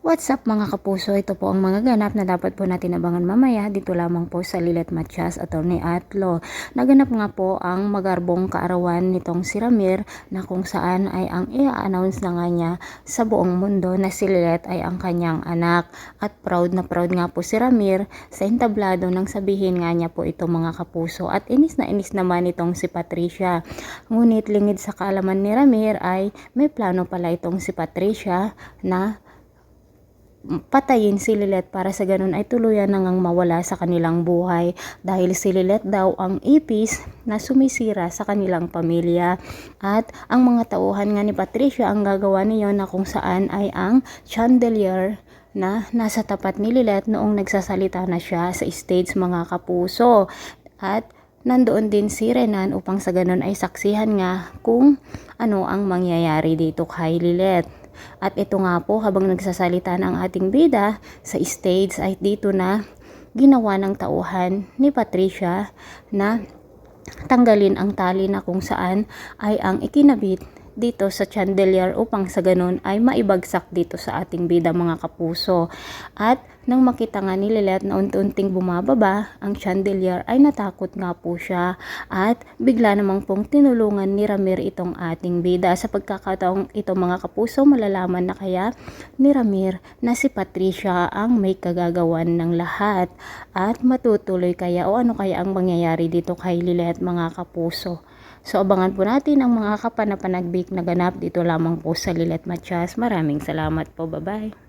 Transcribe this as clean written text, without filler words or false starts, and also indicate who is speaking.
Speaker 1: What's up mga kapuso? Ito po ang mga ganap na dapat po natin abangan mamaya dito lamang po sa Lilet Matias, Attorney Atlo. Naganap nga po ang magarbong kaarawan nitong si Ramir na kung saan ay ang i-announce na nga niya sa buong mundo na si Lilet ay ang kanyang anak. At proud na proud nga po si Ramir sa entablado nang sabihin nga niya po ito mga kapuso. At inis na inis naman itong si Patricia. Ngunit lingid sa kaalaman ni Ramir ay may plano pala itong si Patricia na patayin si Lilet para sa ganun ay tuluyan nang mawala sa kanilang buhay dahil si Lilet daw ang ipis na sumisira sa kanilang pamilya. At ang mga tauhan nga ni Patricia ang gagawa niyon na kung saan ay ang chandelier na nasa tapat ni Lilet noong nagsasalita na siya sa stage mga kapuso. At nandoon din si Renan upang sa ganun ay saksihan nga kung ano ang mangyayari dito kay Lilet. At ito nga po habang nagsasalita ng ating bida sa stage ay dito na ginawa ng tauhan ni Patricia na tanggalin ang tali na kung saan ay ang ikinabit dito sa chandelier upang sa ganun ay maibagsak dito sa ating bida mga kapuso. At nang makita nga ni Lilet na unti-unting bumababa ang chandelier ay natakot nga po siya at bigla namang pong tinulungan ni Ramir itong ating bida. Sa pagkakataong ito mga kapuso, malalaman na kaya ni Ramir na si Patricia ang may kagagawan ng lahat at matutuloy kaya o ano kaya ang mangyayari dito kay Lilet mga kapuso. So abangan po natin ang mga kapanapanagik na ganap dito lamang po sa Lilet Matias. Maraming salamat po. Bye-bye.